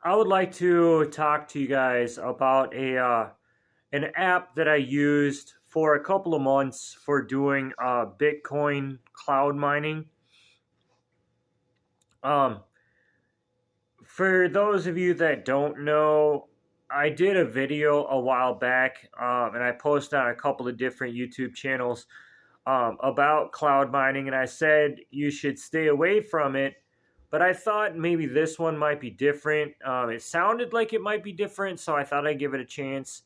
I would like to talk to you guys about a an app that I used for a couple of months for doing Bitcoin cloud mining. Um, for those of you that don't know, I did a video a while back, and I posted on a couple of different YouTube channels about cloud mining, and I said you should stay away from it. But I thought maybe this one might be different. It sounded like it might be different, so I thought I'd give it a chance.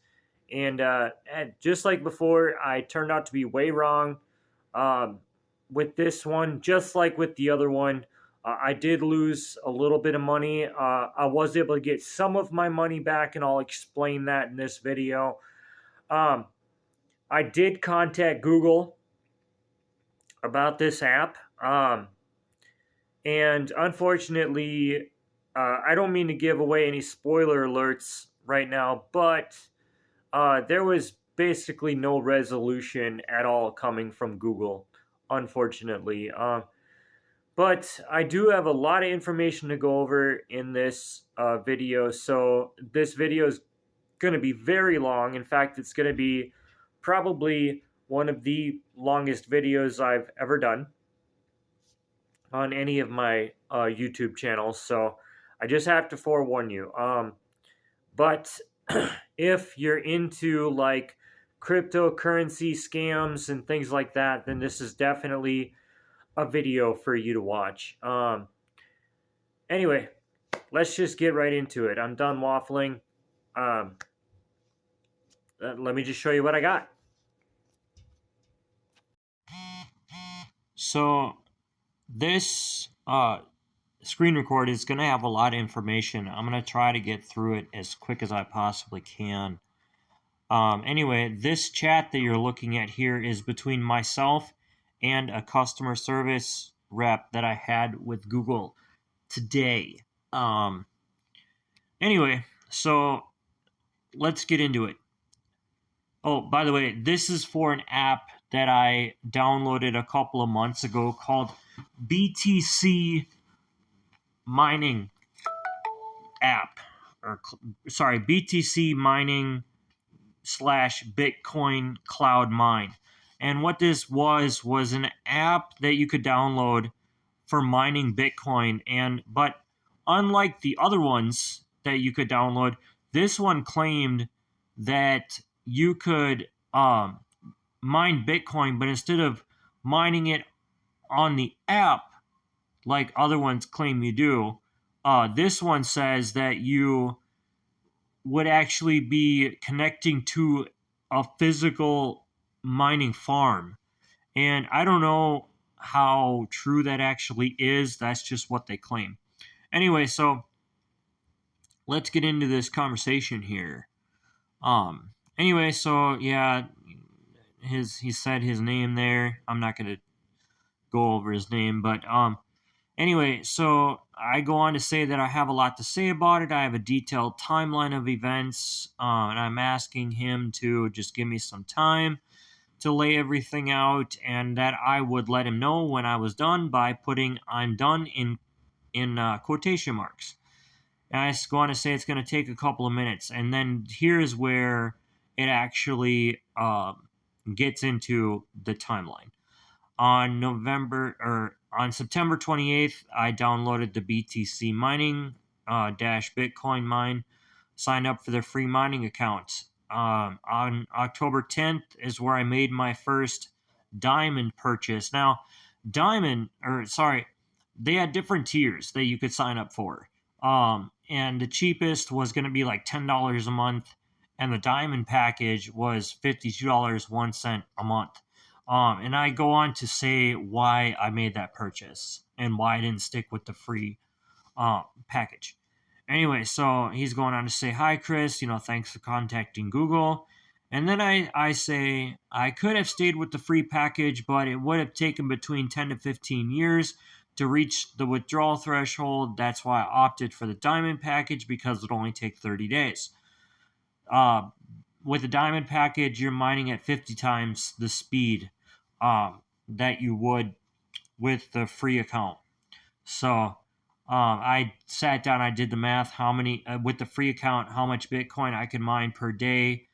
And just like before, I turned out to be way wrong um, with this one, just like with the other one. I did lose a little bit of money. I was able to get some of my money back, and I'll explain that in this video. Um, I did contact Google about this app. And unfortunately, I don't mean to give away any spoiler alerts right now, but there was basically no resolution at all coming from Google, unfortunately. But I do have a lot of information to go over in this video, so this video is going to be very long. In fact, it's going to be probably one of the longest videos I've ever done on any of my YouTube channels. So I just have to forewarn you. But if you're into like cryptocurrency scams and things like that, then this is definitely a video for you to watch. Anyway, let's just get right into it. I'm done waffling. Um, Let me just show you what I got. So this screen record is going to have a lot of information. I'm going to try to get through it as quick as I possibly can. Anyway, this chat that you're looking at here is between myself and a customer service rep that I had with Google today. Anyway, so let's get into it. Oh, by the way, this is for an app that I downloaded a couple of months ago called BTC Mining app. Sorry, BTC Mining / Bitcoin Cloud Mine. And what this was an app that you could download for mining Bitcoin. But unlike the other ones that you could download, this one claimed that you could mine Bitcoin, but instead of mining it on the app like other ones claim you do, this one says that you would actually be connecting to a physical mining farm. And I don't know how true that actually is. That's just what they claim. Anyway, so let's get into this conversation here. Anyway, so yeah, he said his name there. I'm not gonna go over his name, but anyway, so I go on to say that I have a lot to say about it. I have a detailed timeline of events, and I'm asking him to just give me some time to lay everything out, and that I would let him know when I was done by putting "I'm done" in quotation marks. And I go on to say it's going to take a couple of minutes, and then here's where it actually gets into the timeline. On September 28th, I downloaded the BTC mining Bitcoin mine, signed up for their free mining account. On October 10th is where I made my first diamond purchase. Now, they had different tiers that you could sign up for. And the cheapest was going to be like $10 a month, and the diamond package was $52.01 a month. And I go on to say why I made that purchase and why I didn't stick with the free package. Anyway, so he's going on to say, "Hi, Chris, thanks for contacting Google." And then I say, "I could have stayed with the free package, but it would have taken between 10 to 15 years to reach the withdrawal threshold. That's why I opted for the diamond package because it only takes 30 days. With the diamond package, you're mining at 50 times the speed that you would with the free account. So I sat down, I did the math, how many, with the free account, how much Bitcoin I could mine per day,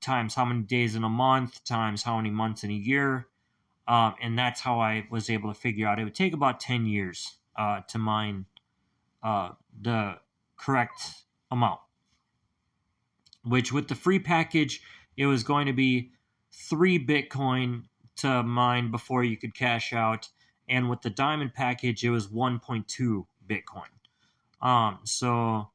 times how many days in a month, times how many months in a year. And that's how I was able to figure out it would take about 10 years to mine the correct amount. Which, with the free package, it was going to be 3 Bitcoin to mine before you could cash out. And with the diamond package, it was 1.2 Bitcoin. So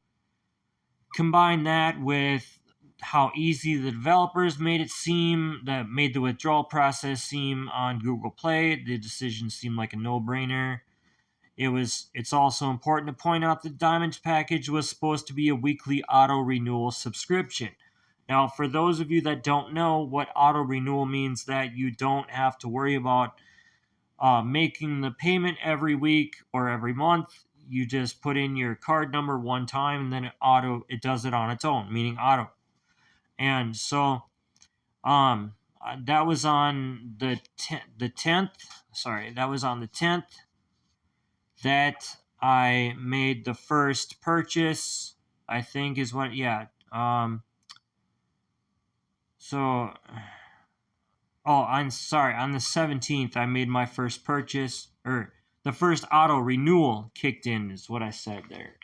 combine that with how easy the developers made it seem, that made the withdrawal process seem on Google Play. The decision seemed like a no-brainer. It's also important to point out the Diamonds package was supposed to be a weekly auto renewal subscription. Now, for those of you that don't know what auto renewal means, that you don't have to worry about making the payment every week or every month. You just put in your card number one time, and then it does it on its own, meaning auto. And so that was on the 10th. Sorry, that was on the 10th that I made the first purchase. I think is what. Yeah. So. Oh, I'm sorry. On the 17th, I made my first purchase, or the first auto renewal kicked in, is what I said there.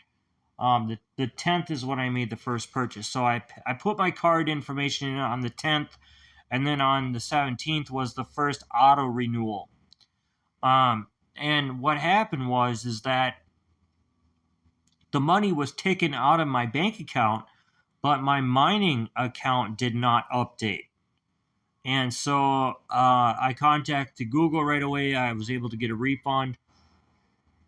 The 10th is when I made the first purchase. So I put my card information in on the 10th, and then on the 17th was the first auto renewal. And what happened is that the money was taken out of my bank account, but my mining account did not update. And so I contacted Google right away. I was able to get a refund.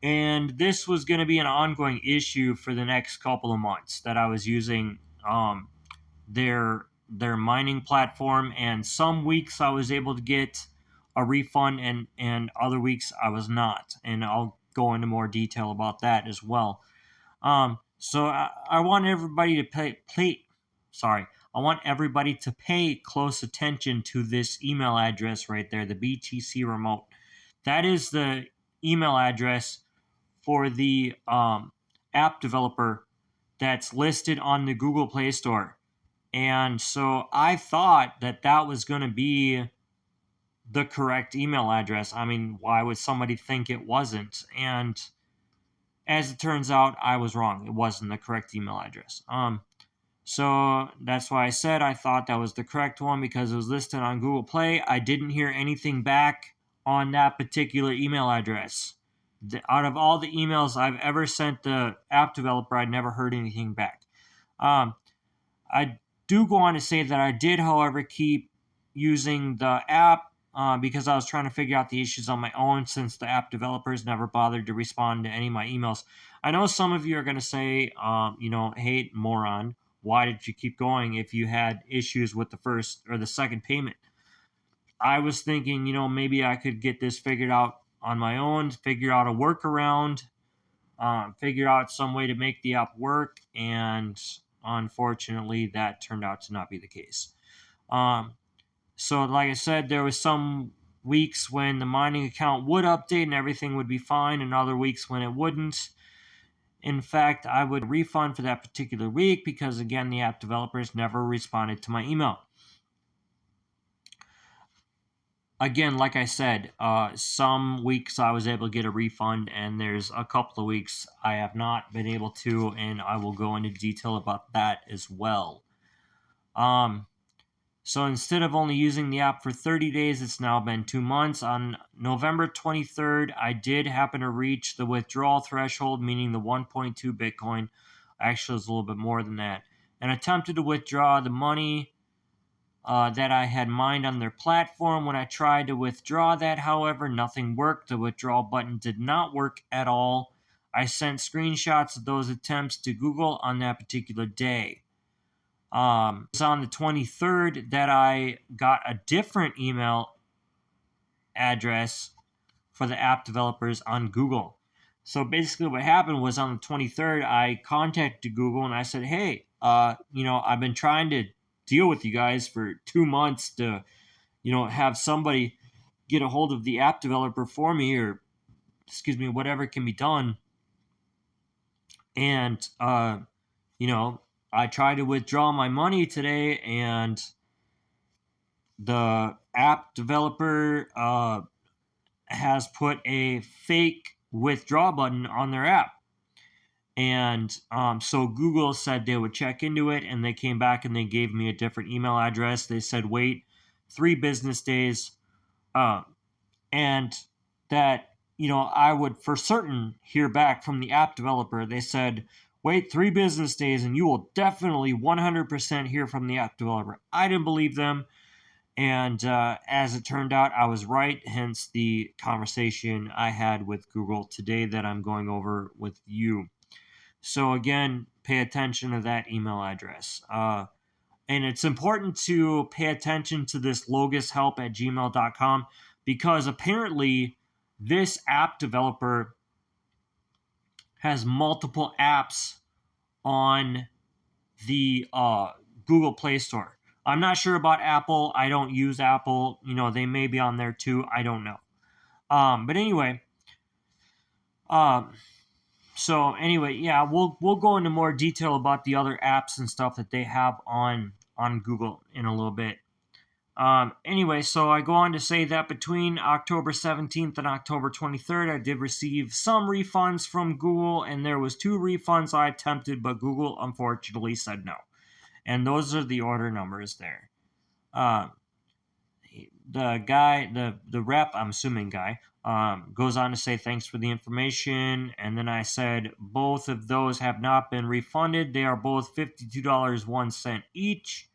And this was going to be an ongoing issue for the next couple of months, that I was using their mining platform. And some weeks I was able to get a refund, and other weeks I was not. And I'll go into more detail about that as well. So I want everybody to I want everybody to pay close attention to this email address right there, the BTC remote. That is the email address for the app developer that's listed on the Google Play Store. And so I thought that was going to be the correct email address. I mean, why would somebody think it wasn't? And as it turns out, I was wrong. It wasn't the correct email address. So that's why I said I thought that was the correct one, because it was listed on Google Play. I didn't hear anything back on that particular email address. Out of all the emails I've ever sent the app developer, I never heard anything back. I do go on to say that I did, however, keep using the app because I was trying to figure out the issues on my own, since the app developers never bothered to respond to any of my emails. I know some of you are going to say, hey, moron, why did you keep going if you had issues with the first or the second payment? I was thinking, maybe I could get this figured out on my own, figure out a workaround, figure out some way to make the app work, and unfortunately, that turned out to not be the case. So, like I said, there was some weeks when the mining account would update and everything would be fine, and other weeks when it wouldn't. In fact, I would refund for that particular week because, again, the app developers never responded to my email. Again, like I said, some weeks I was able to get a refund, and there's a couple of weeks I have not been able to, and I will go into detail about that as well. So instead of only using the app for 30 days, it's now been 2 months. On November 23rd, I did happen to reach the withdrawal threshold, meaning the 1.2 Bitcoin. Actually, it's a little bit more than that. And attempted to withdraw the money that I had mined on their platform. When I tried to withdraw that, however, nothing worked. The withdrawal button did not work at all. I sent screenshots of those attempts to Google on that particular day. It was on the 23rd that I got a different email address for the app developers on Google. So basically what happened was, on the 23rd, I contacted Google and I said, hey, I've been trying to deal with you guys for 2 months to, have somebody get a hold of the app developer for me, or, whatever can be done. And, I tried to withdraw my money today, and the app developer has put a fake withdraw button on their app. And so Google said they would check into it, and they came back and they gave me a different email address. They said, wait 3 business days, and that, I would for certain hear back from the app developer. They said, wait 3 business days, and you will definitely 100% hear from the app developer. I didn't believe them. And as it turned out, I was right, hence the conversation I had with Google today that I'm going over with you. So, again, pay attention to that email address. And it's important to pay attention to this logushelp@gmail.com, because apparently this app developer has multiple apps on the Google Play Store. I'm not sure about Apple. I don't use Apple. They may be on there too. I don't know. But anyway, yeah, we'll go into more detail about the other apps and stuff that they have on Google in a little bit. Anyway, so I go on to say that between October 17th and October 23rd, I did receive some refunds from Google, and there was 2 refunds I attempted, but Google unfortunately said no. And those are the order numbers there. The guy, the rep, I'm assuming guy, goes on to say thanks for the information. And then I said both of those have not been refunded. They are both $52.01 each.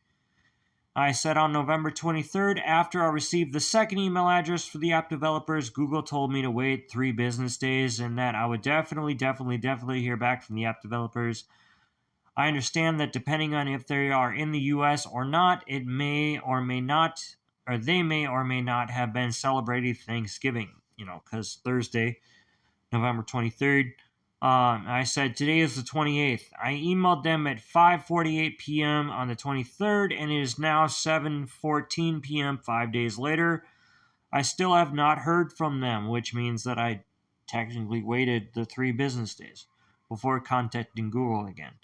I said on November 23rd, after I received the second email address for the app developers, Google told me to wait 3 business days and that I would definitely hear back from the app developers. I understand that depending on if they are in the US or not, it may or may not, or they may or may not have been celebrating Thanksgiving, because Thursday, November 23rd. I said today is the 28th. I emailed them at 5:48 p.m. on the 23rd, and it is now 7:14 p.m. 5 days later. I still have not heard from them, which means that I technically waited the 3 business days before contacting Google again.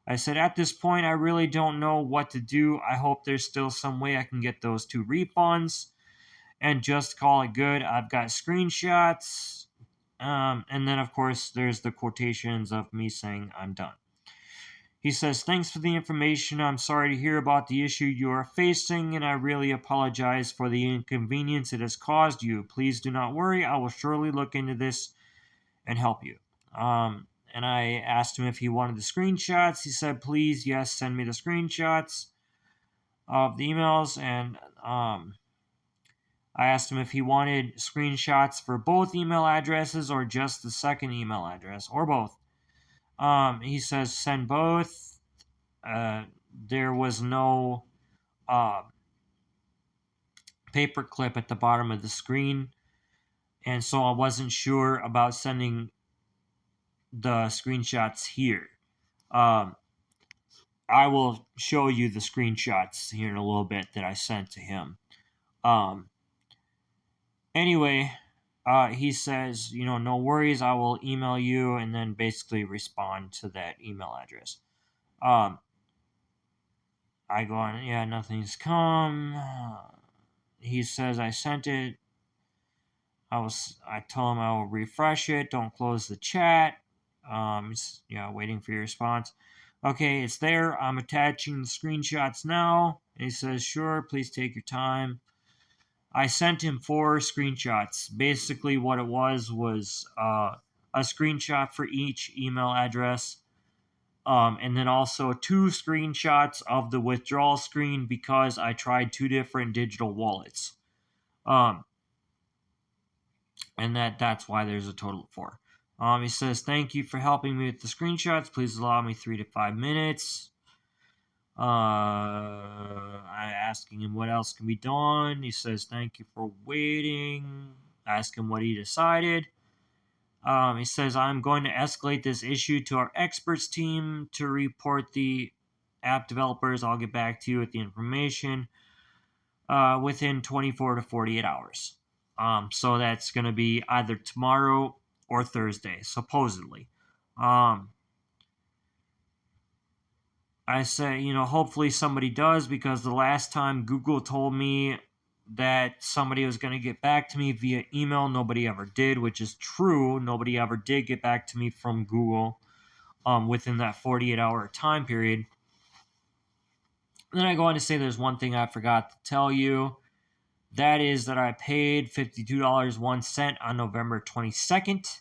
I said, at this point, I really don't know what to do. I hope there's still some way I can get those 2 refunds and just call it good. I've got screenshots. And then, of course, there's the quotations of me saying I'm done. He says, thanks for the information. I'm sorry to hear about the issue you are facing, and I really apologize for the inconvenience it has caused you. Please do not worry. I will surely look into this and help you. And I asked him if he wanted the screenshots. He said, please, yes, send me the screenshots of the emails. And I asked him if he wanted screenshots for both email addresses or just the second email address, or both. He says send both. There was no paperclip at the bottom of the screen, and so I wasn't sure about sending the screenshots here. I will show you the screenshots here in a little bit that I sent to him. Anyway, he says, no worries, I will email you, and then basically respond to that email address. I go on, yeah, nothing's come. He says, I sent it. I told him I will refresh it. Don't close the chat. Waiting for your response. Okay, it's there. I'm attaching the screenshots now. And he says, sure, please take your time. I sent him 4 screenshots. Basically, what it was a screenshot for each email address, and then also 2 screenshots of the withdrawal screen because I tried 2 different digital wallets. And that's why there's a total of 4. He says, thank you for helping me with the screenshots. Please allow me 3 to 5 minutes. I asking him what else can be done. He says, thank you for waiting. I ask him what he decided. He says, I'm going to escalate this issue to our experts team to report the app developers. I'll get back to you with the information within 24 to 48 hours. So that's going to be either tomorrow or Thursday, supposedly. I said, hopefully somebody does, because the last time Google told me that somebody was going to get back to me via email, nobody ever did, which is true. Nobody ever did get back to me from Google within that 48-hour time period. And then I go on to say there's one thing I forgot to tell you. That is that I paid $52.01 on November 22nd.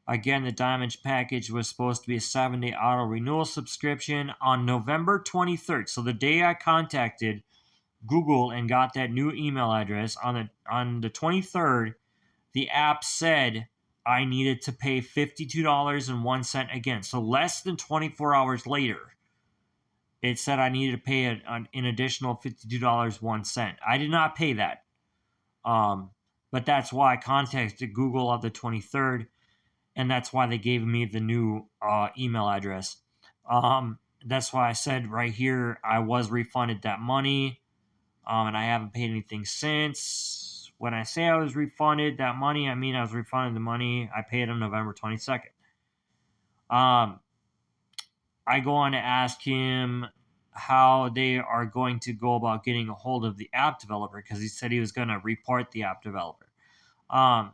Again, the Diamond package was supposed to be a 7-day auto renewal subscription on November 23rd. So the day I contacted Google and got that new email address on the 23rd, the app said I needed to pay $52.01 again. So less than 24 hours later, it said I needed to pay an additional $52.01. I did not pay that. But that's why I contacted Google on the 23rd, and that's why they gave me the new email address. That's why I said right here I was refunded that money, and I haven't paid anything since. When I say I was refunded that money, I mean I was refunded the money I paid on November 22nd. I go on to ask him how they are going to go about getting a hold of the app developer, because he said he was going to report the app developer. I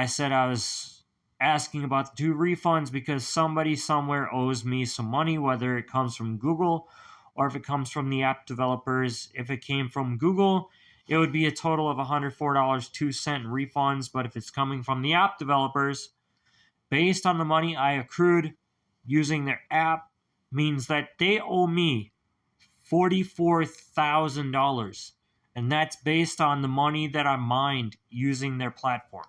said I was asking about the 2 refunds because somebody somewhere owes me some money, whether it comes from Google or if it comes from the app developers. If it came from Google, it would be a total of $104.02 in refunds. But if it's coming from the app developers, based on the money I accrued using their app, means that they owe me $44,000. And that's based on the money that I mined using their platform.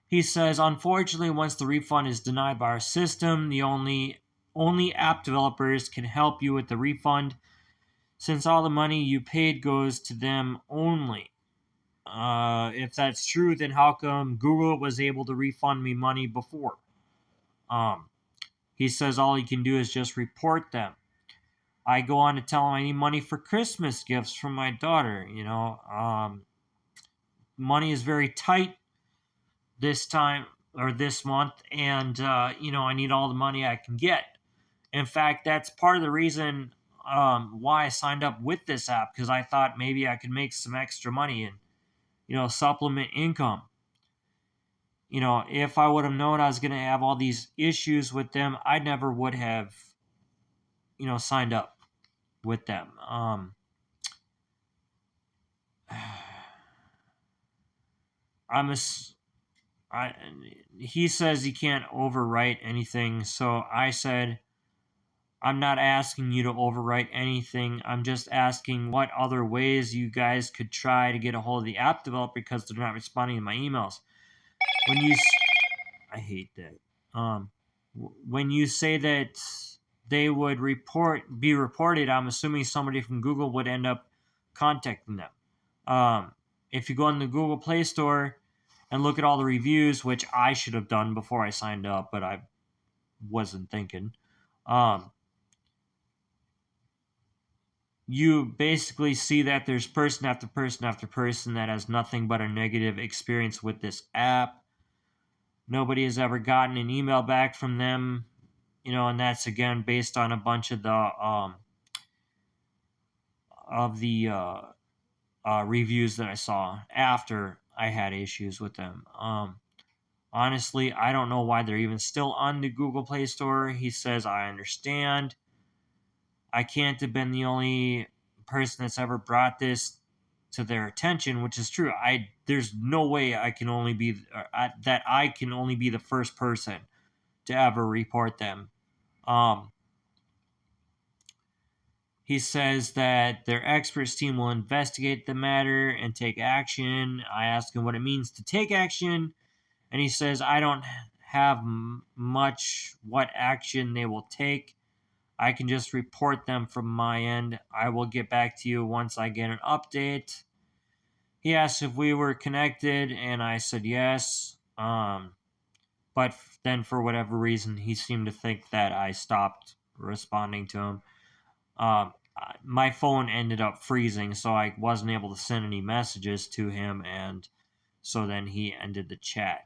He says, unfortunately, once the refund is denied by our system, the only app developers can help you with the refund, since all the money you paid goes to them only. If that's true, then how come Google was able to refund me money before? He says all he can do is just report them. I go on to tell him I need money for Christmas gifts from my daughter. Money is very tight this time or this month, and I need all the money I can get. In fact, that's part of the reason why I signed up with this app, because I thought maybe I could make some extra money and supplement income. If I would have known I was going to have all these issues with them, I never would have signed up with them. He says he can't overwrite anything, so I said, I'm not asking you to overwrite anything. I'm just asking what other ways you guys could try to get a hold of the app developer, because they're not responding to my emails. I hate that. When you say that they would be reported, I'm assuming somebody from Google would end up contacting them. If you go on the Google Play Store and look at all the reviews, which I should have done before I signed up, but I wasn't thinking. You basically see that there's person after person after person that has nothing but a negative experience with this app. Nobody has ever gotten an email back from them, and that's again based on a bunch of the reviews that I saw after I had issues with them. Honestly, I don't know why they're even still on the Google Play Store. He says, I understand. I can't have been the only person that's ever brought this to their attention, which is true. There's no way I can only be the first person to ever report them. He says that their experts team will investigate the matter and take action. I ask him what it means to take action, and he says I don't have much what action they will take. I can just report them from my end. I will get back to you once I get an update. He asked if we were connected, and I said yes. But then for whatever reason, he seemed to think that I stopped responding to him. My phone ended up freezing, so I wasn't able to send any messages to him, and so then he ended the chat.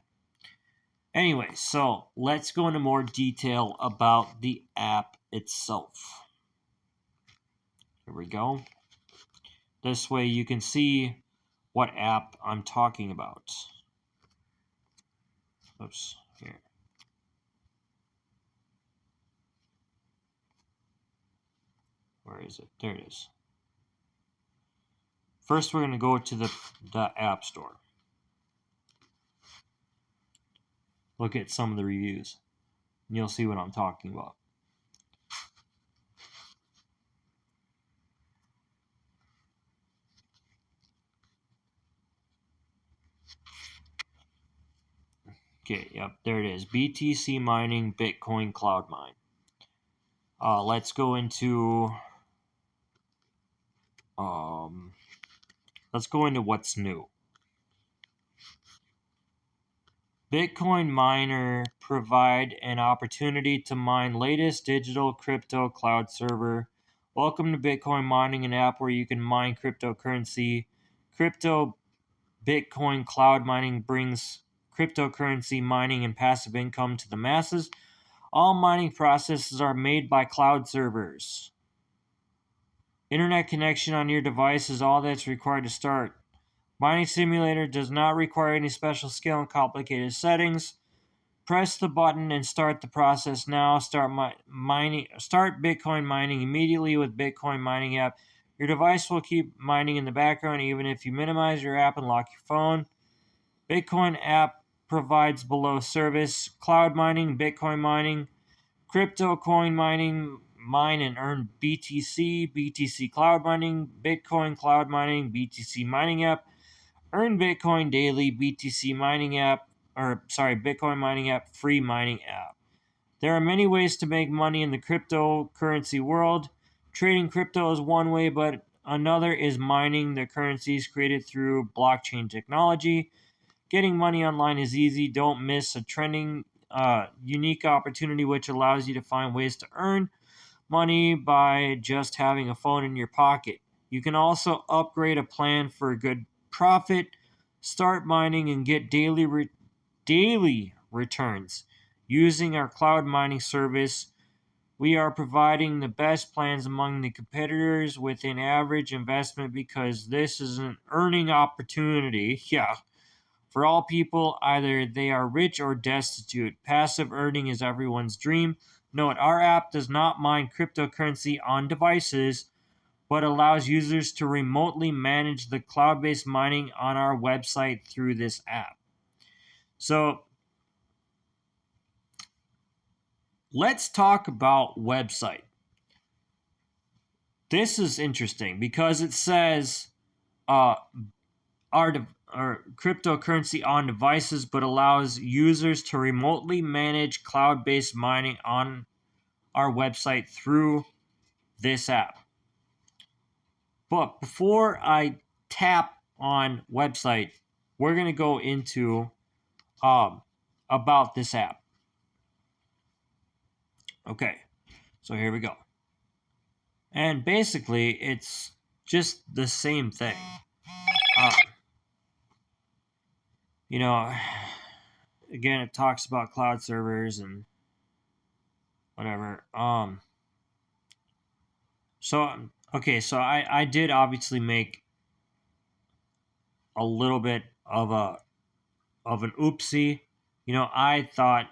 Anyway, so let's go into more detail about the app itself. Here we go. This way you can see what app I'm talking about. Oops, here. Where is it? There it is. First, we're going to go to the App Store. Look at some of the reviews, and you'll see what I'm talking about. Okay, yep, there it is. BTC mining, Bitcoin Cloud Mine. Let's go into what's new. Bitcoin miner provide an opportunity to mine latest digital crypto cloud server. Welcome to Bitcoin Mining, an app where you can mine cryptocurrency. Crypto Bitcoin cloud mining brings cryptocurrency mining and passive income to the masses. All mining processes are made by cloud servers. Internet connection on your device is all that's required to start. Mining Simulator does not require any special skill and complicated settings. Press the button and start the process now. Start Bitcoin mining immediately with Bitcoin Mining app. Your device will keep mining in the background even if you minimize your app and lock your phone. Bitcoin app provides below service: cloud mining, Bitcoin mining, crypto coin mining, mine and earn BTC, BTC cloud mining, Bitcoin cloud mining, BTC mining app, earn Bitcoin daily, Bitcoin mining app, free mining app. There are many ways to make money in the cryptocurrency world. Trading crypto is one way, but another is mining the currencies created through blockchain technology. Getting money online is easy. Don't miss a trending, unique opportunity which allows you to find ways to earn money by just having a phone in your pocket. You can also upgrade a plan for a good profit, start mining, and get daily returns using our cloud mining service. We are providing the best plans among the competitors with an average investment because this is an earning opportunity. Yeah. For all people, either they are rich or destitute. Passive earning is everyone's dream. Note, our app does not mine cryptocurrency on devices, but allows users to remotely manage the cloud-based mining on our website through this app. So, let's talk about website. This is interesting because it says our cryptocurrency on devices, but allows users to remotely manage cloud-based mining on our website through this app. But before I tap on website, we're going to go into about this app. Okay, so here we go. And basically, it's just the same thing. Again, it talks about cloud servers and whatever. So I did obviously make a little bit of an oopsie. I thought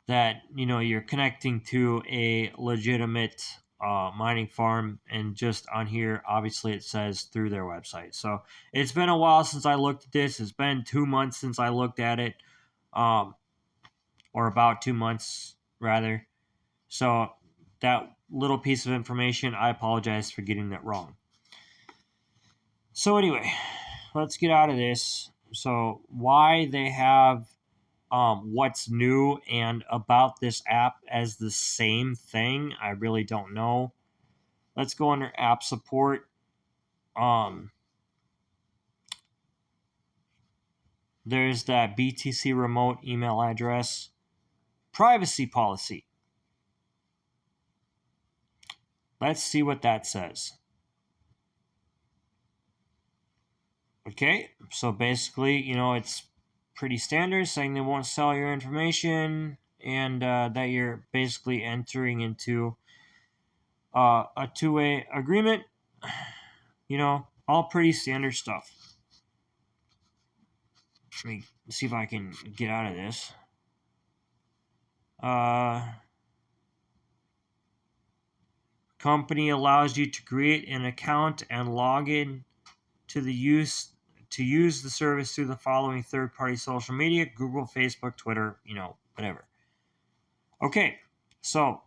that you're connecting to a legitimate mining farm, and just on here obviously it says through their website. So it's been a while since I looked at this. It's been 2 months since I looked at it, or about 2 months rather. So that little piece of information, I apologize for getting that wrong. So anyway, let's get out of this. So why they have what's new and about this app as the same thing, I really don't know. Let's go under app support. There's that BTC remote email address. Privacy policy. Let's see what that says. Okay, so basically, it's pretty standard, saying they won't sell your information and that you're basically entering into a two-way agreement. All pretty standard stuff. Let me see if I can get out of this. Company allows you to create an account and log in to use the service through the following third-party social media: Google, Facebook, Twitter, whatever. Okay, so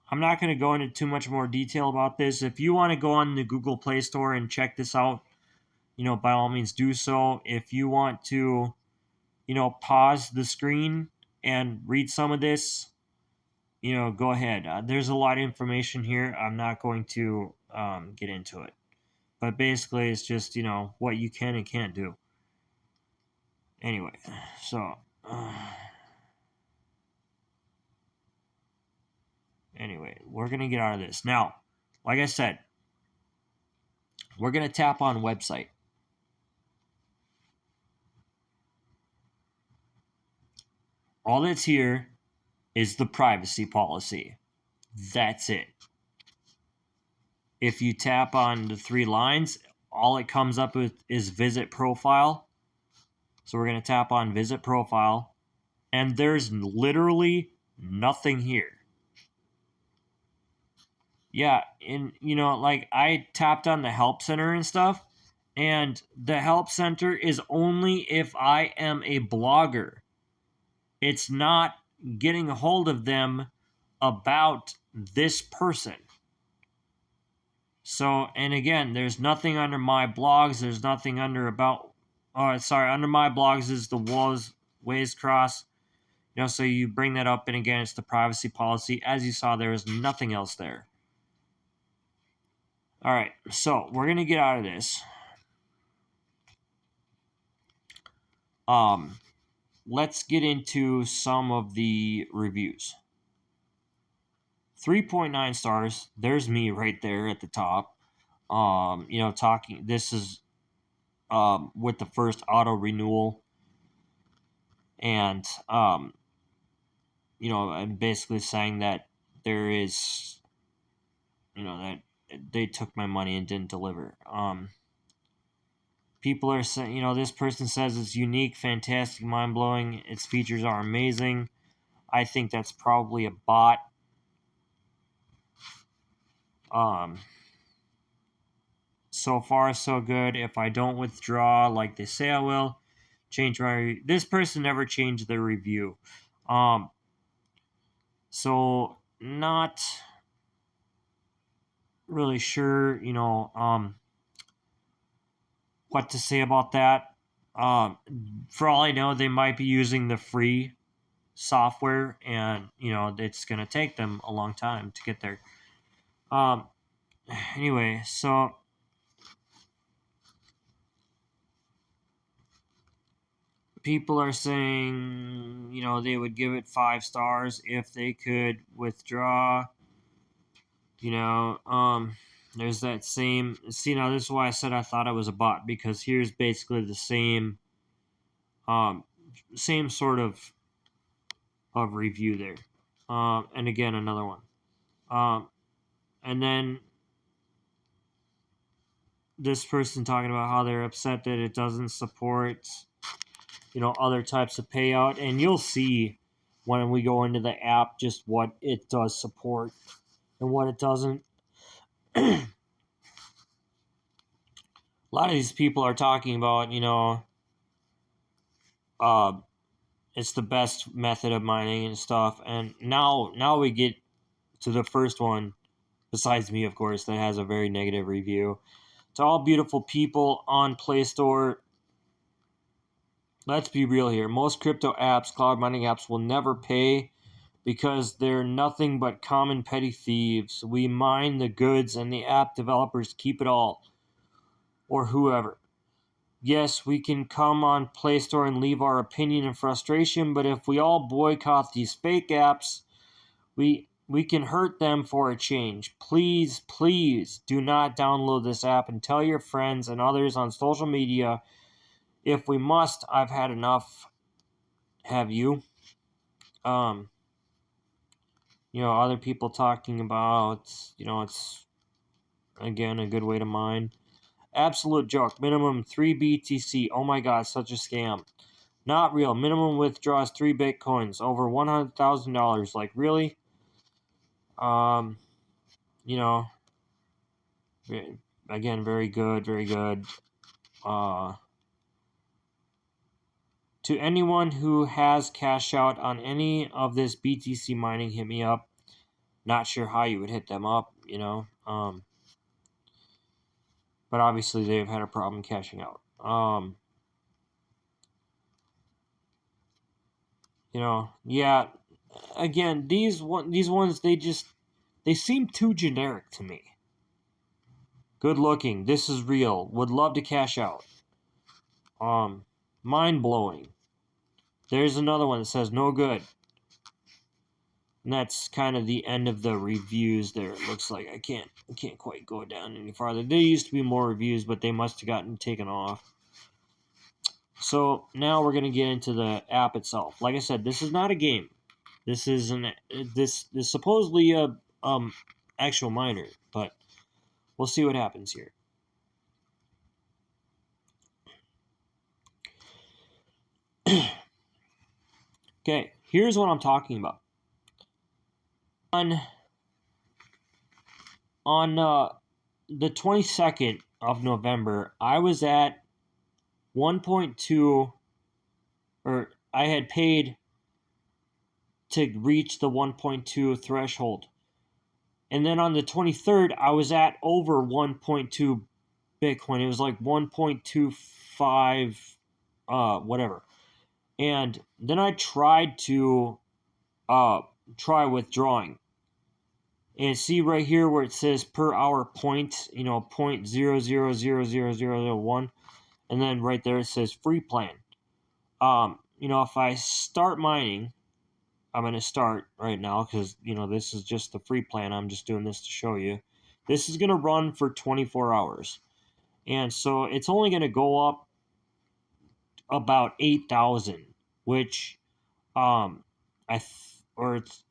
I'm not going to go into too much more detail about this. If you want to go on the Google Play Store and check this out, by all means do so. If you want to, pause the screen and read some of this, go ahead. There's a lot of information here. I'm not going to get into it. But basically, it's just, what you can and can't do. Anyway, so... Anyway, we're going to get out of this. Now, like I said, we're going to tap on website. All that's here is the privacy policy. That's it. If you tap on the three lines, all it comes up with is visit profile. So we're going to tap on visit profile. And there's literally nothing here. Yeah, and I tapped on the help center and stuff, and the help center is only if I am a blogger. It's not getting a hold of them about this person. So, and again, there's nothing under my blogs. There's nothing under about. Under my blogs is the ways cross. So you bring that up, and again, it's the privacy policy. As you saw, there is nothing else there. All right, so we're going to get out of this. Let's get into some of the reviews. 3.9 stars. There's me right there at the top. Talking. This is with the first auto renewal, and I'm basically saying that there is, that they took my money and didn't deliver. People are saying, this person says it's unique, fantastic, mind-blowing. Its features are amazing. I think that's probably a bot. So far, so good. If I don't withdraw like they say I will, change my... This person never changed their review. So, not really sure, what to say about that. For all I know, they might be using the free software, and it's going to take them a long time to get there. Anyway, so people are saying they would give it 5 stars if they could withdraw. There's that same... See, now this is why I said I thought it was a bot, because here's basically the same sort of review there. And again, another one. And then this person talking about how they're upset that it doesn't support, other types of payout. And you'll see when we go into the app just what it does support and what it doesn't. A lot of these people are talking about, it's the best method of mining and stuff. And now we get to the first one, besides me, of course, that has a very negative review. To all beautiful people on Play Store, let's be real here. Most crypto apps, cloud mining apps, will never pay because they're nothing but common petty thieves. We mine the goods and the app developers keep it all. Or whoever. Yes, we can come on Play Store and leave our opinion and frustration, but if we all boycott these fake apps, we can hurt them for a change. Please, please do not download this app and tell your friends and others on social media. If we must, I've had enough. have you. Other people talking about, it's again a good way to mine. Absolute joke. Minimum 3 BTC. Oh my god, such a scam. Not real. Minimum withdraws 3 Bitcoins. Over $100,000. Like, really? You know, again, very good, very good. To anyone who has cash out on any of this BTC mining, hit me up. Not sure how you would hit them up, but obviously they've had a problem cashing out. Yeah. Again, these ones, they seem too generic to me. Good looking. This is real. Would love to cash out. Mind blowing. There's another one that says no good. And that's kind of the end of the reviews there. It looks like I can't quite go down any farther. There used to be more reviews, but they must have gotten taken off. So now we're gonna get into the app itself. Like I said, this is not a game. This is this is supposedly a actual miner, but we'll see what happens here. Okay, here's what I'm talking about. On the 22nd of November, I was at 1.2, or I had paid to reach the 1.2 threshold. And then on the 23rd, I was at over 1.2 Bitcoin. It was like 1.25, whatever. And then I tried to try withdrawing. And see right here where it says per hour point, 0.000001. And then right there it says free plan. If I start mining, I'm going to start right now because, this is just the free plan. I'm just doing this to show you. This is going to run for 24 hours. And so it's only going to go up about 8,000, which, or it's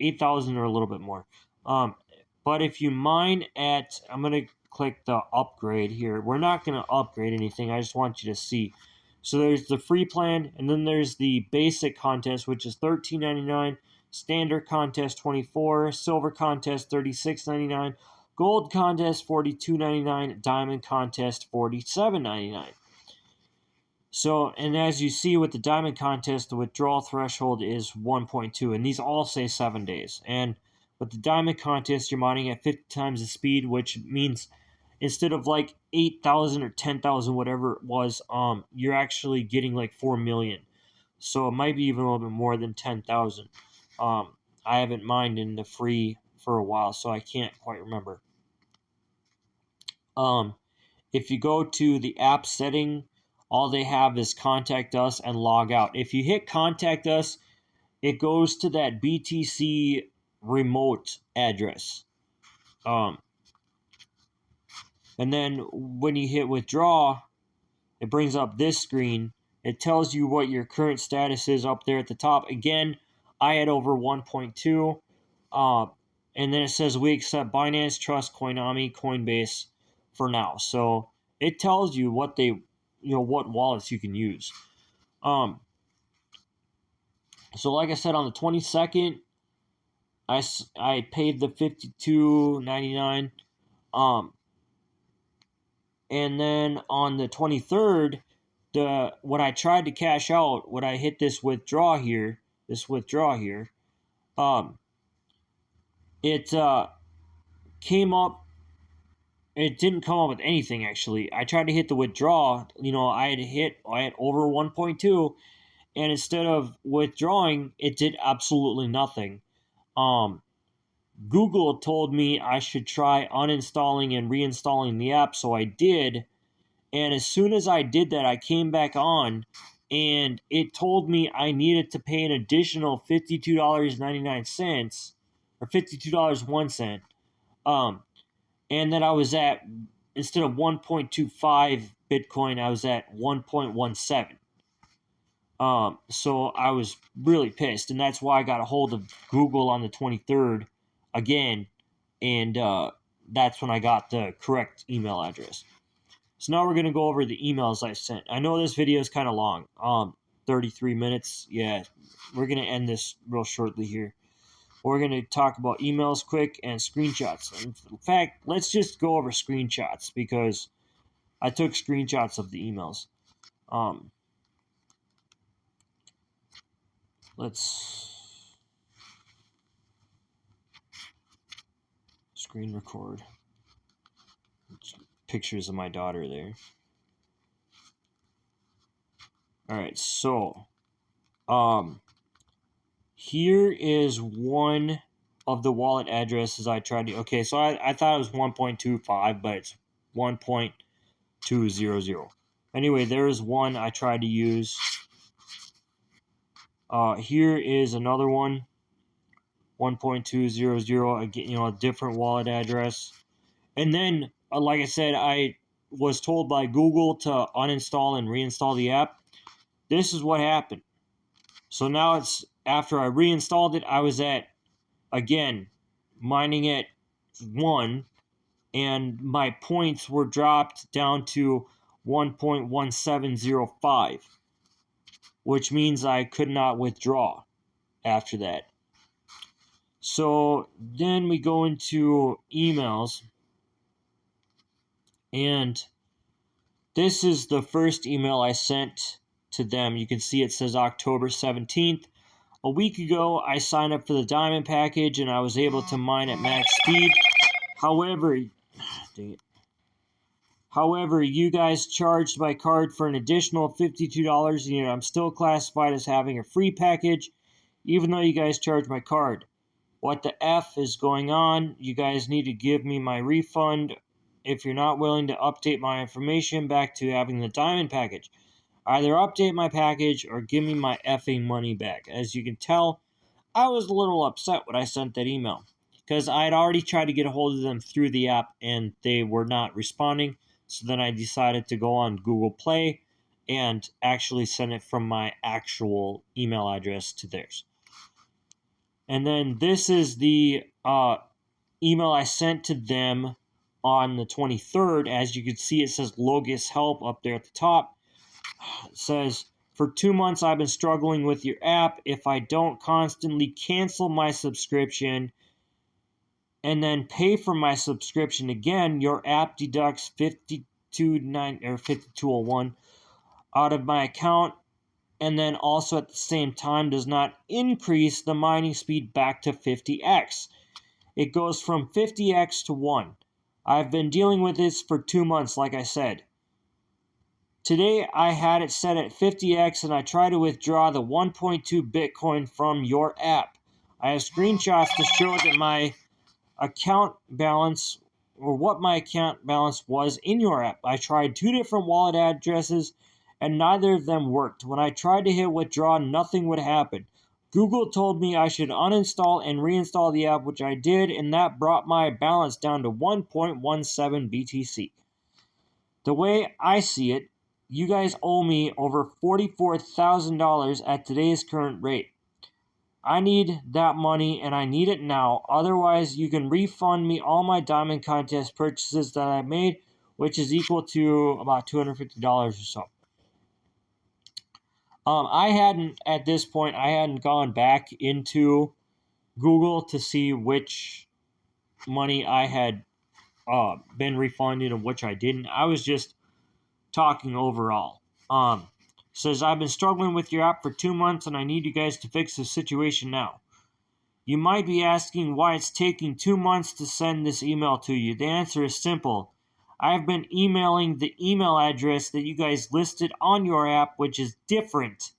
8,000 or a little bit more. But if you mine at, I'm going to click the upgrade here. We're not going to upgrade anything. I just want you to see. So there's the free plan, and then there's the basic contest, which is $13.99. Standard contest $24, silver contest $36.99, gold contest $42.99, diamond contest $47.99. So, and as you see with the diamond contest, the withdrawal threshold is 1.2, and these all say 7 days. And with the diamond contest, you're mining at 50 times the speed, which means instead of like 8,000 or 10,000, whatever it was, you're actually getting like 4 million. So it might be even a little bit more than 10,000. I haven't mined in the free for a while, so I can't quite remember. If you go to the app setting, all they have is contact us and log out. If you hit contact us, it goes to that BTC remote address. And then when you hit withdraw, it brings up this screen. It tells you what your current status is up there at the top. Again, I had over 1.2. And then it says we accept Binance, Trust, Coinami, Coinbase for now. So it tells you what what wallets you can use. So like I said, on the 22nd, I paid the $52.99. And then on the 23rd, when I tried to cash out, when I hit this withdraw here, it came up. It didn't come up with anything actually. I tried to hit the withdraw. I had over 1.2, and instead of withdrawing, it did absolutely nothing. Google told me I should try uninstalling and reinstalling the app, so I did. And as soon as I did that, I came back on, and it told me I needed to pay an additional $52.99 or $52.01. And then I was at, instead of 1.25 Bitcoin, I was at 1.17. So I was really pissed, and that's why I got a hold of Google on the 23rd again, and that's when I got the correct email address. So now we're gonna go over the emails I sent. I know this video is kind of long, 33 minutes. Yeah, we're gonna end this real shortly here. We're gonna talk about emails quick and screenshots. In fact, let's just go over screenshots because I took screenshots of the emails. Let's screen record. Pictures of my daughter there. All right, so here is one of the wallet addresses I tried to. Okay, so I thought it was 1.25, but it's 1.200. Anyway, there is one I tried to use. Here is another one, 1.200. Again, a different wallet address. And then, like I said, I was told by Google to uninstall and reinstall the app. This is what happened. So now it's after I reinstalled it, I was at, again, mining at 1, and my points were dropped down to 1.1705, which means I could not withdraw after that. So then we go into emails, and this is the first email I sent to them. You can see it says October 17th. A week ago, I signed up for the Diamond package and I was able to mine at max speed. However, you guys charged my card for an additional $52, and I'm still classified as having a free package, even though you guys charged my card. What the F is going on? You guys need to give me my refund if you're not willing to update my information back to having the Diamond package. Either update my package or give me my effing money back. As you can tell, I was a little upset when I sent that email because I had already tried to get a hold of them through the app and they were not responding. So then I decided to go on Google Play and actually send it from my actual email address to theirs. And then this is the email I sent to them on the 23rd. As you can see, it says Logus Help up there at the top. It says, for 2 months I've been struggling with your app. If I don't constantly cancel my subscription and then pay for my subscription again, your app deducts $52.01 out of my account, and then also at the same time does not increase the mining speed back to 50x. It goes from 50x to 1. I've been dealing with this for 2 months, like I said. Today I had it set at 50x and I try to withdraw the 1.2 Bitcoin from your app. I have screenshots to show that my account balance, or what my account balance was in your app. I tried 2 different wallet addresses and neither of them worked. When I tried to hit withdraw, nothing would happen. Google told me I should uninstall and reinstall the app, which I did, and that brought my balance down to 1.17 BTC. The way I see it, you guys owe me over $44,000 at today's current rate. I need that money and I need it now. Otherwise, you can refund me all my Diamond Contest purchases that I made, which is equal to about $250 or so. At this point, I hadn't gone back into Google to see which money I had been refunded and which I didn't. I was just talking overall. Says, I've been struggling with your app for 2 months and I need you guys to fix the situation now. You might be asking why it's taking 2 months to send this email to you. The answer is simple. I've been emailing the email address that you guys listed on your app, which is different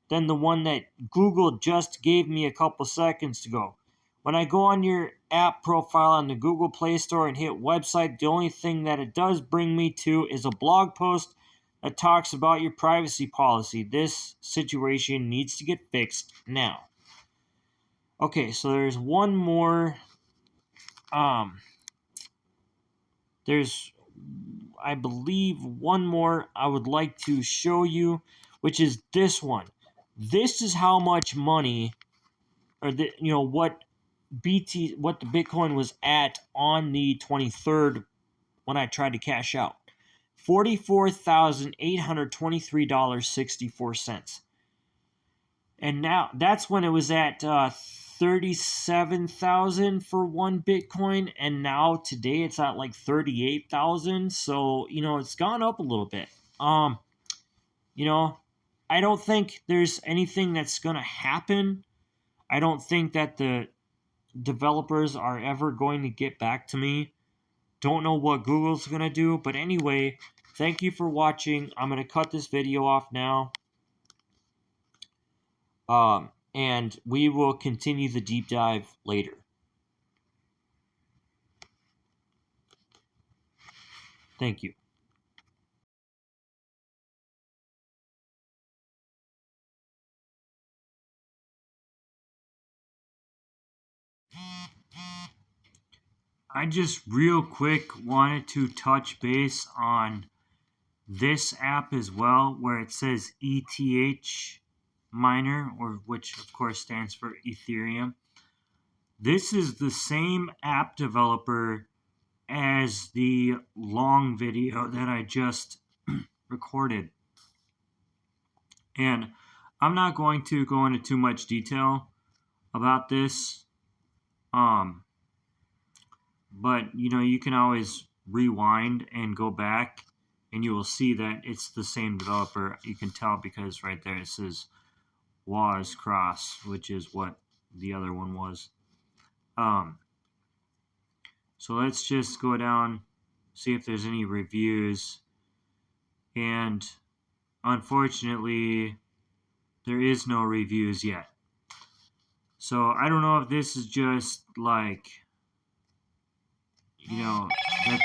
than the one that Google just gave me a couple seconds ago. When I go on your app profile on the Google Play Store and hit website, the only thing that it does bring me to is a blog post that talks about your privacy policy. This situation needs to get fixed now. Okay, so there's one more. There's, I believe, one more I would like to show you, which is this one. This is how much money, or what the Bitcoin was at on the 23rd when I tried to cash out. $44,823.64. And now that's when it was at 37,000 for one Bitcoin, and now today it's at like 38,000. So it's gone up a little bit. You know, I don't think there's anything that's gonna happen. I don't think that the developers are ever going to get back to me. Don't know what Google's gonna do, but anyway, thank you for watching. I'm gonna cut this video off now. And we will continue the deep dive later. Thank you. I just real quick wanted to touch base on this app as well, where it says ETH miner, or which of course stands for Ethereum. This is the same app developer as the long video that I just recorded. And I'm not going to go into too much detail about this. But you can always rewind and go back, and you will see that it's the same developer. You can tell because right there it says Woz Cross, which is what the other one was. So let's just go down, see if there's any reviews. And unfortunately, there is no reviews yet. So I don't know if this is just like, that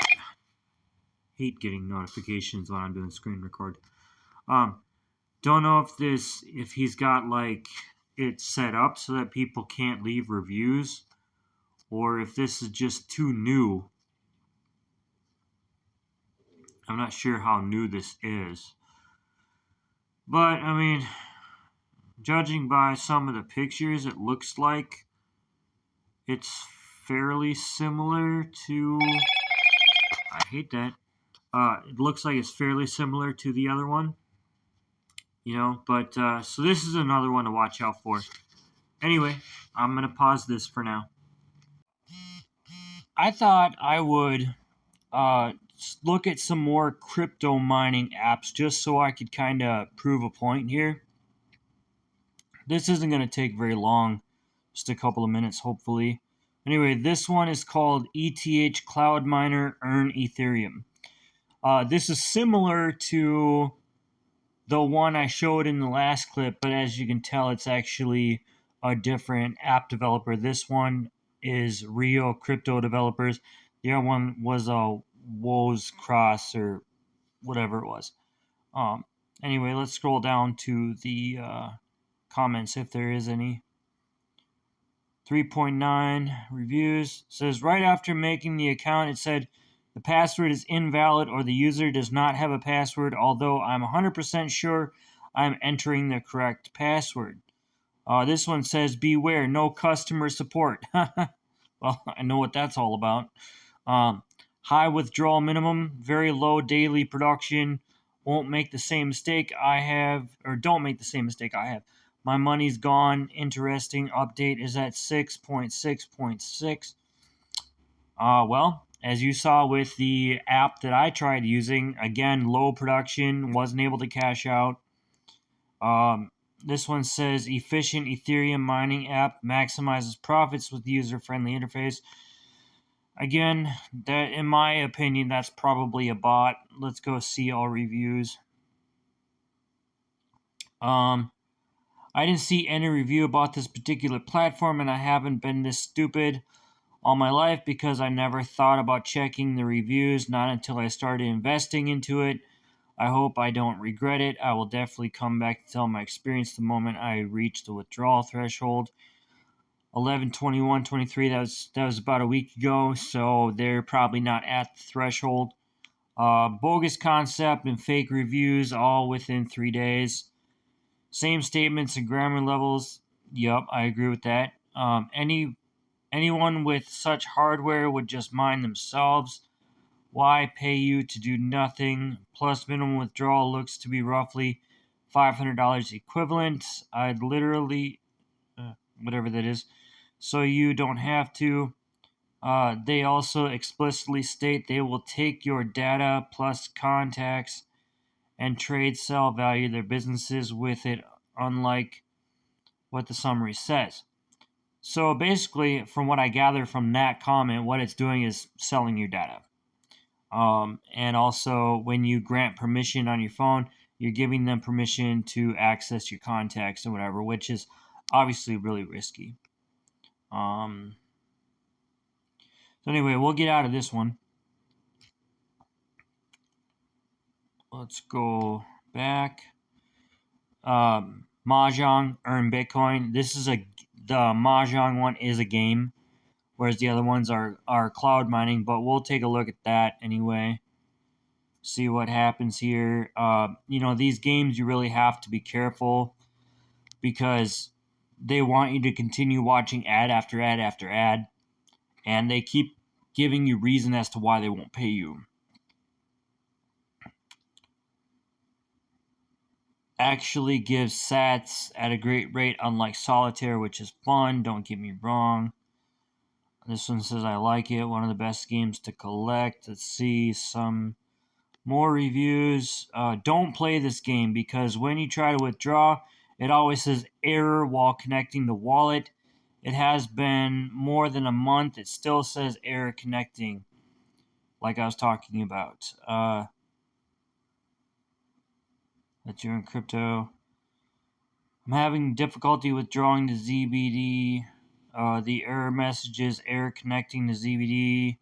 hate getting notifications when I'm doing screen record. Don't know if he's got like it set up so that people can't leave reviews, or if this is just too new. I'm not sure how new this is. But I mean, judging by some of the pictures, it looks like it's fairly similar to, I hate that. It looks like it's fairly similar to the other one. But so this is another one to watch out for. Anyway, I'm going to pause this for now. I thought I would look at some more crypto mining apps just so I could kind of prove a point here. This isn't going to take very long, just a couple of minutes, hopefully. Anyway, this one is called ETH Cloud Miner Earn Ethereum. This is similar to the one I showed in the last clip, but as you can tell, it's actually a different app developer. This one is Rio Crypto Developers. The other one was a Woz Cross or whatever it was. Anyway, let's scroll down to the comments if there is any. 3.9 reviews. It says right after making the account, it said the password is invalid or the user does not have a password, although I'm 100% sure I'm entering the correct password. This one says beware, no customer support. Well, I know what that's all about. High withdrawal minimum, very low daily production. Won't make the same mistake I have, or don't make the same mistake I have. My money's gone. Interesting. Update is at 6.6.6. Well, as you saw with the app that I tried using, again, low production, wasn't able to cash out. This one says efficient Ethereum mining app maximizes profits with user-friendly interface. Again, that in my opinion, that's probably a bot. Let's go see all reviews. I didn't see any review about this particular platform, and I haven't been this stupid all my life because I never thought about checking the reviews, not until I started investing into it. I hope I don't regret it. I will definitely come back to tell my experience the moment I reach the withdrawal threshold. 11/21/23, that was about a week ago, so they're probably not at the threshold. Bogus concept and fake reviews all within 3 days. Same statements and grammar levels. Yup, I agree with that. Anyone with such hardware would just mind themselves. Why pay you to do nothing? Plus, minimum withdrawal looks to be roughly $500 equivalent. I'd literally, whatever that is, so you don't have to. They also explicitly state they will take your data plus contacts and trade sell value their businesses with it, unlike what the summary says. So basically, from what I gather from that comment, what it's doing is selling your data. And also, when you grant permission on your phone, you're giving them permission to access your contacts and whatever, which is obviously really risky. So anyway, we'll get out of this one. Let's go back. Mahjong, earn Bitcoin. The Mahjong one is a game, whereas the other ones are cloud mining. But we'll take a look at that anyway. See what happens here. These games you really have to be careful because they want you to continue watching ad after ad after ad, and they keep giving you reason as to why they won't pay you. Actually gives sats at a great rate, unlike solitaire, which is fun, don't get me wrong. This one says I like it, one of the best games to collect. Let's see some more reviews. Don't play this game because when you try to withdraw, it always says error while connecting the wallet. It has been more than a month. It still says error connecting, like I was talking about. That you're in crypto. I'm having difficulty withdrawing the ZBD. The error messages error connecting the ZBD.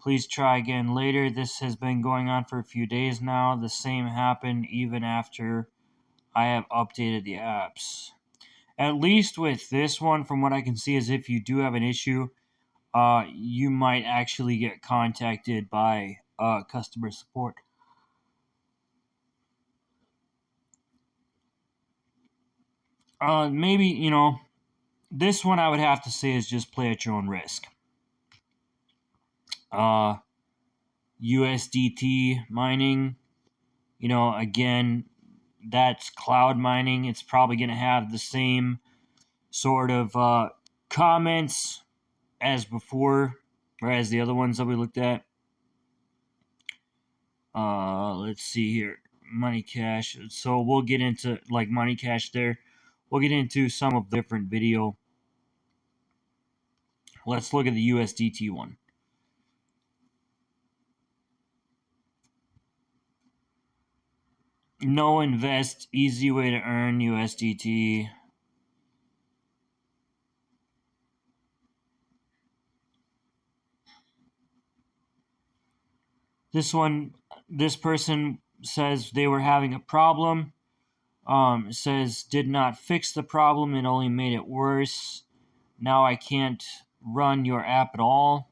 Please try again later. This has been going on for a few days now. The same happened even after I have updated the apps. At least with this one, from what I can see, is if you do have an issue, you might actually get contacted by customer support. Maybe, this one I would have to say is just play at your own risk. USDT mining, again, that's cloud mining. It's probably going to have the same sort of comments as before, or as the other ones that we looked at. Let's see here. Money Cash. So we'll get into like Money Cash there. We'll get into some of the different video. Let's look at the USDT one. No invest, easy way to earn USDT. This person says they were having a problem. Says did not fix the problem, it only made it worse. Now I can't run your app at all.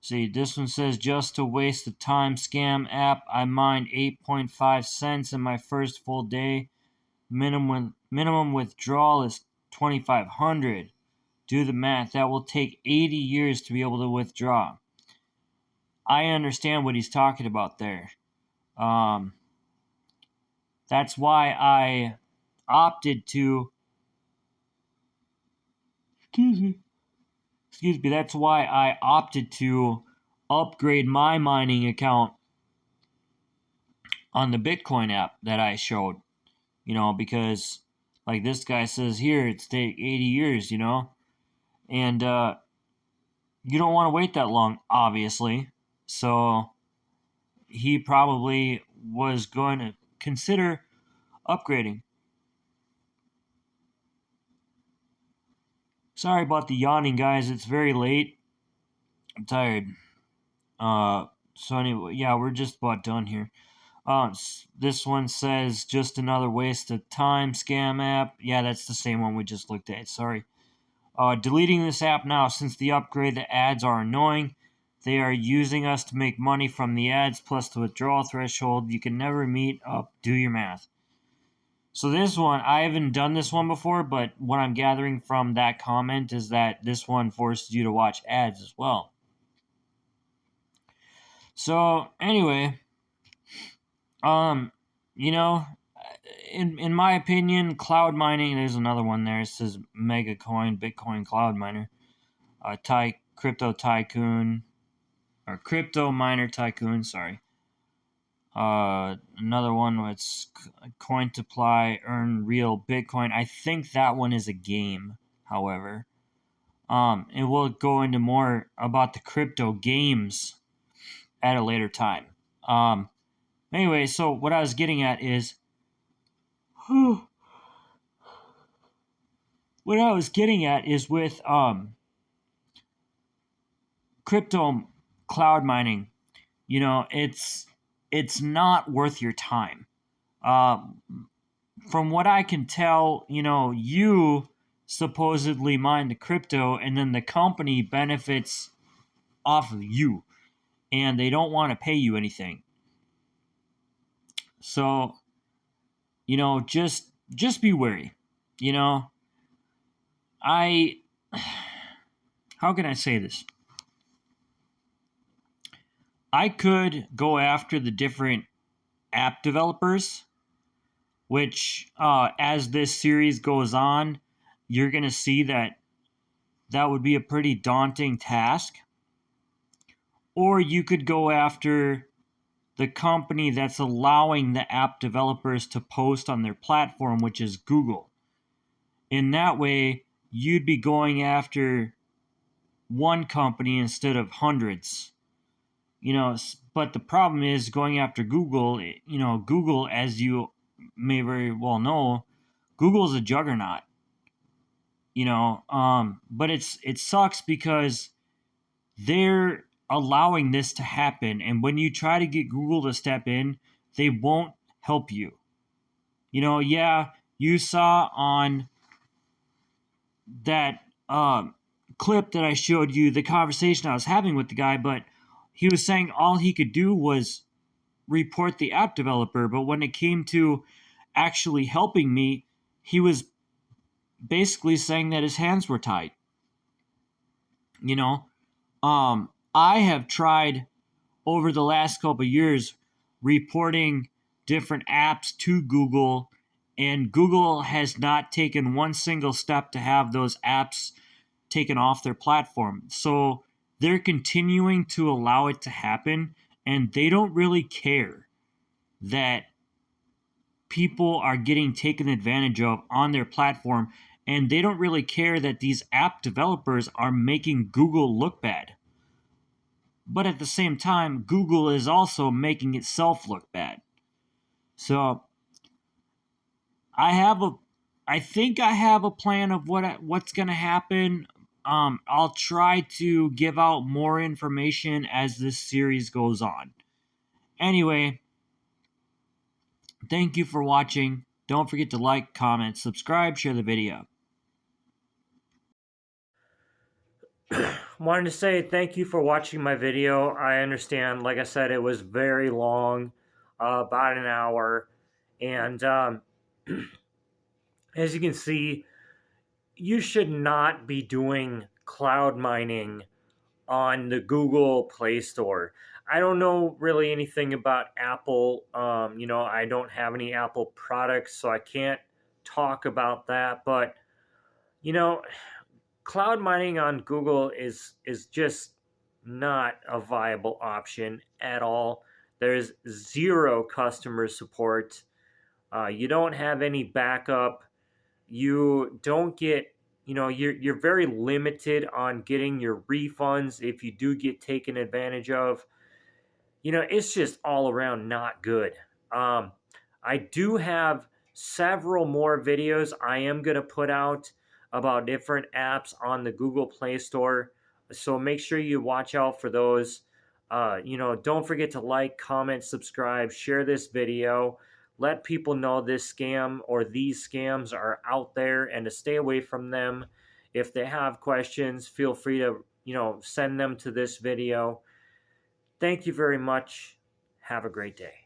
See, this one says just to waste the time scam app. I mined 8.5 cents in my first full day. Minimum withdrawal is 2,500. Do the math. That will take 80 years to be able to withdraw. I understand what he's talking about there. That's why I opted to. Excuse me. That's why I opted to upgrade my mining account on the Bitcoin app that I showed. Because like this guy says here, it's take 80 years. And you don't want to wait that long, obviously. So he probably was going to consider upgrading. Sorry about the yawning, guys. It's very late. I'm tired. So anyway, yeah, we're just about done here. This one says just another waste of time scam app. Yeah, that's the same one we just looked at. Sorry. Deleting this app now since the upgrade. The ads are annoying. They are using us to make money from the ads plus the withdrawal threshold. You can never meet up. Do your math. So this one, I haven't done this one before, but what I'm gathering from that comment is that this one forces you to watch ads as well. So anyway, you know, in my opinion, cloud mining. There's another one there. It says Mega Coin, Bitcoin Cloud Miner, Crypto Tycoon, or Crypto Miner Tycoon. Sorry. Another one was Coin to Apply, Earn Real Bitcoin. I think that one is a game. However, and we'll go into more about the crypto games at a later time. Anyway, so what I was getting at is, with crypto cloud mining, it's not worth your time. From what I can tell, you supposedly mine the crypto, and then the company benefits off of you, and they don't want to pay you anything. So, just be wary. How can I say this? I could go after the different app developers, which, as this series goes on, you're going to see that would be a pretty daunting task. Or you could go after the company that's allowing the app developers to post on their platform, which is Google. In that way, you'd be going after one company instead of hundreds. But the problem is going after Google. Google, as you may very well know, Google's a juggernaut. But it sucks because they're allowing this to happen, and when you try to get Google to step in, they won't help you. Yeah, you saw on that clip that I showed you the conversation I was having with the guy, but he was saying all he could do was report the app developer, but when it came to actually helping me, he was basically saying that his hands were tied. I have tried over the last couple of years reporting different apps to Google, and Google has not taken one single step to have those apps taken off their platform. So they're continuing to allow it to happen, and they don't really care that people are getting taken advantage of on their platform, and they don't really care that these app developers are making Google look bad. But at the same time, Google is also making itself look bad. So I think I have a plan of what's going to happen. I'll try to give out more information as this series goes on. Anyway, thank you for watching. Don't forget to like, comment, subscribe, share the video. Wanted to say thank you for watching my video. I understand, like I said, it was very long, about an hour. And as you can see, you should not be doing cloud mining on the Google Play Store. I don't know really anything about Apple. I don't have any Apple products, so I can't talk about that. But, cloud mining on Google is just not a viable option at all. There's zero customer support. You don't have any backup. You don't get, you're very limited on getting your refunds if you do get taken advantage of. It's just all around not good. I do have several more videos I am going to put out about different apps on the Google Play Store. So make sure you watch out for those. Don't forget to like, comment, subscribe, share this video. Let people know this scam or these scams are out there and to stay away from them. If they have questions, feel free to, send them to this video. Thank you very much. Have a great day.